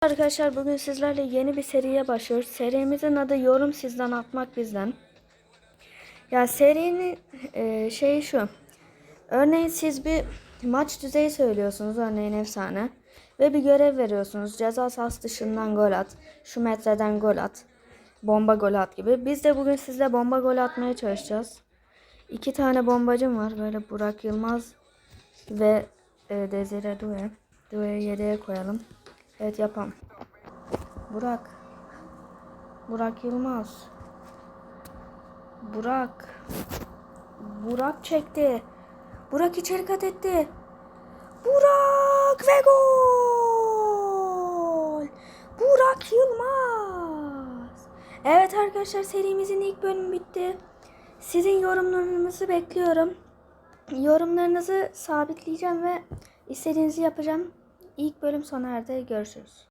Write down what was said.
Arkadaşlar bugün sizlerle yeni bir seriye başlıyoruz. Serimizin adı Yorum Sizden Atmak Bizden. Ya serinin şeyi şu. Örneğin siz bir maç düzeyi söylüyorsunuz. Örneğin efsane. Ve bir görev veriyorsunuz. Ceza sahası dışından gol at. Şu metreden gol at. Bomba gol at gibi. Biz de bugün sizle bomba gol atmaya çalışacağız. 2 tane bombacım var. Böyle Burak Yılmaz ve Desire Doué. Doué'yi yedeğe koyalım. Evet yapalım. Burak. Burak Yılmaz. Burak. Burak çekti. Burak içeri kat etti. Burak ve gol. Burak Yılmaz. Evet arkadaşlar serimizin ilk bölümü bitti. Sizin yorumlarınızı bekliyorum. Yorumlarınızı sabitleyeceğim ve istediğinizi yapacağım. İlk bölüm sona erdi. Görüşürüz.